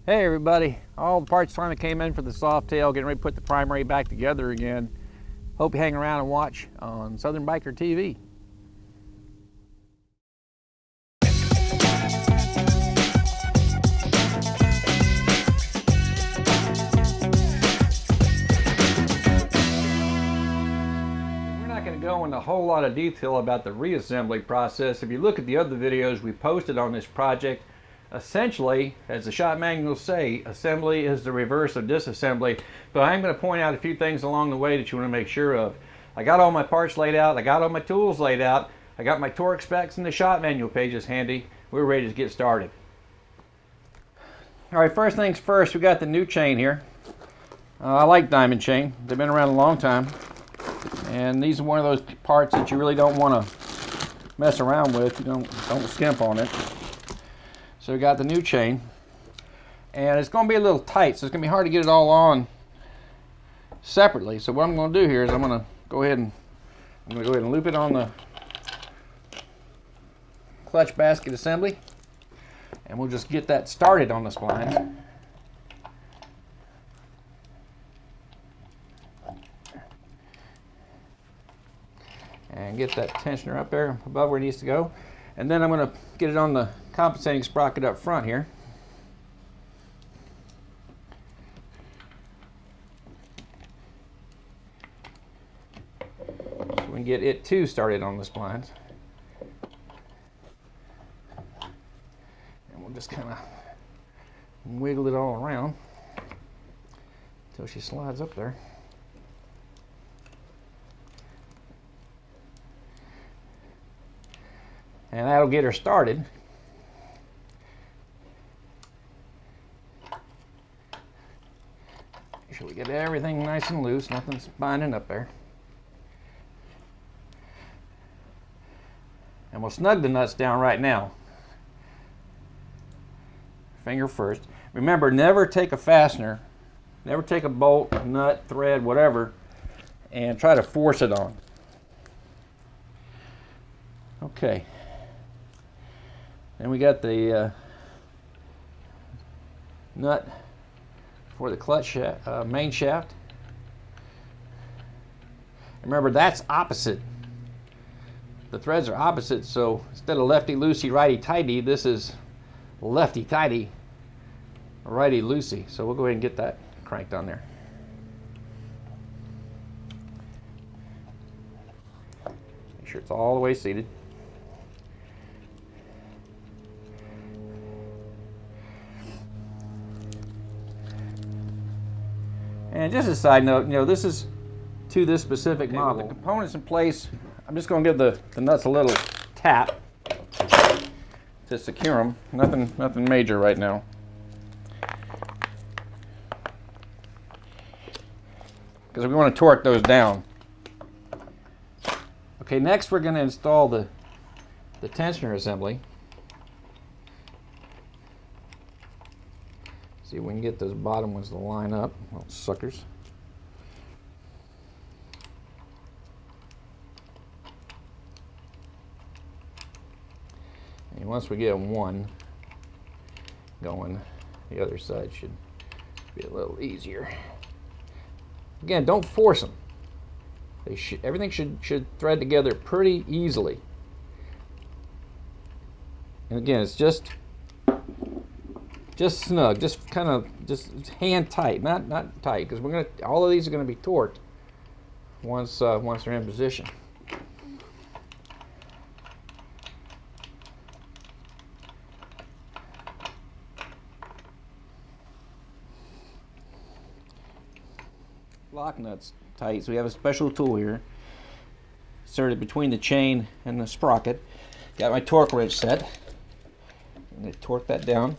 Hey everybody, all the parts finally came in for the Softtail, getting ready to put the primary back together again. Hope you hang around and watch on Southern Biker TV. We're not going to go into a whole lot of detail about the reassembly process. If you look at the other videos we posted on this project, essentially, as the shop manuals say, assembly is the reverse of disassembly, but I'm going to point out a few things along the way that you want to make sure of. I got all my parts laid out, I got all my tools laid out, I got my torque specs and the shop manual pages handy. We're ready to get started. Alright, first things first, we got the new chain here. I like diamond chain. They've been around a long time, and these are one of those parts that you really don't want to mess around with. You don't skimp on it. So we got the new chain, and it's going to be a little tight, so it's going to be hard to get it all on separately. So what I'm going to do here is I'm going to go ahead and loop it on the clutch basket assembly, and we'll just get that started on the spline. And get that tensioner up there above where it needs to go. And then I'm going to get it on the compensating sprocket up front here. So we can get it too started on the splines. And we'll just kind of wiggle it all around until she slides up there. And that'll get her started. Make sure we get everything nice and loose, nothing's binding up there. And we'll snug the nuts down right now. Finger first. Remember, never take a fastener, never take a bolt, nut, thread, whatever, and try to force it on. Okay. Then we got the nut for the clutch main shaft. Remember, that's opposite. The threads are opposite, so instead of lefty-loosey, righty-tighty, this is lefty-tighty, righty-loosey. So we'll go ahead and get that cranked on there. Make sure it's all the way seated. And just a side note, this is to this specific model. With the components in place, I'm just going to give the nuts a little tap to secure them. Nothing major right now. Because we want to torque those down. Okay, next we're going to install the tensioner assembly. See if we can get those bottom ones to line up, little suckers. And once we get one going, the other side should be a little easier. Again, don't force them. Everything should thread together pretty easily. And again, it's just snug, just kind of hand tight, not tight, because all of these are going to be torqued once they're in position. Lock nuts tight, so we have a special tool here inserted between the chain and the sprocket. Got my torque wrench set. I'm going to torque that down.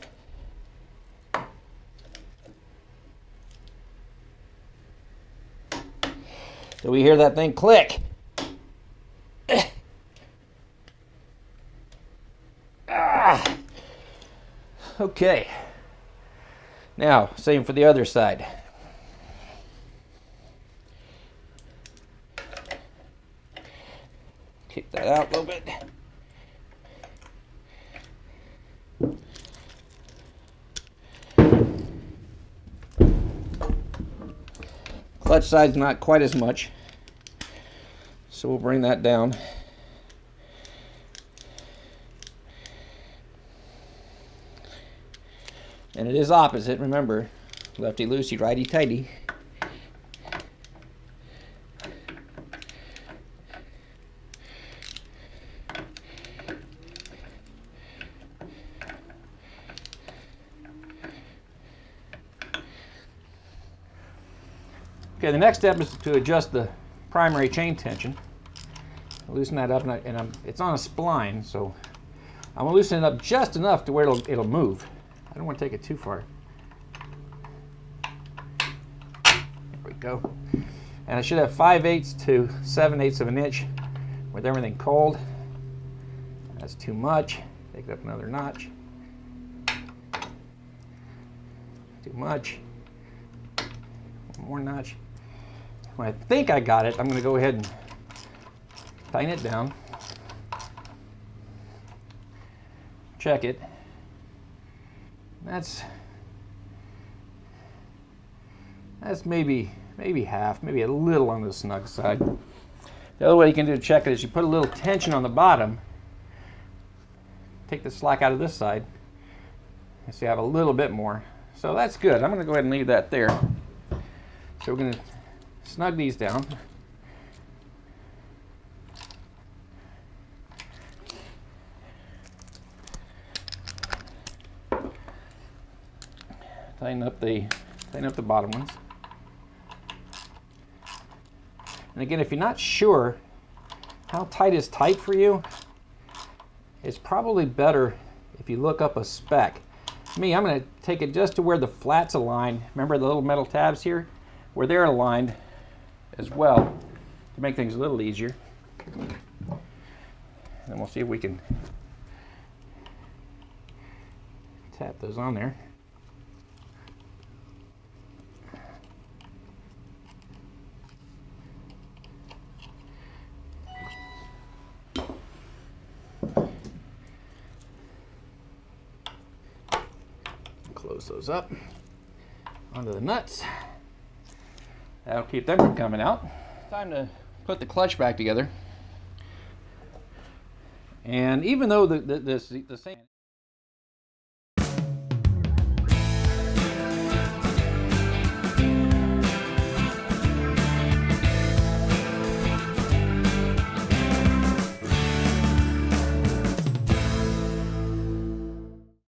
So we hear that thing click. Okay. Now, same for the other side. Keep that out a little bit. Clutch side's not quite as much, so we'll bring that down. And it is opposite, remember, lefty loosey, righty tighty. Okay, the next step is to adjust the primary chain tension. Loosen that up, and it's on a spline, so I'm gonna loosen it up just enough to where it'll move. I don't want to take it too far. There we go. And I should have 5/8 to 7/8 of an inch with everything cold. That's too much. Take it up another notch. Too much. One more notch. When I think I got it, I'm going to go ahead and tighten it down. Check it. That's maybe half, maybe a little on the snug side. The other way you can do to check it is you put a little tension on the bottom. Take the slack out of this side. And so you have a little bit more. So that's good. I'm going to go ahead and leave that there. So we're going to snug these down. Tighten up the bottom ones. And again, if you're not sure how tight is tight for you, it's probably better if you look up a spec. Me, I'm going to take it just to where the flats align. Remember the little metal tabs here? Where they're aligned as well, to make things a little easier. And then we'll see if we can tap those on there. Close those up onto the nuts. That'll keep them from coming out. Time to put the clutch back together. And even though the same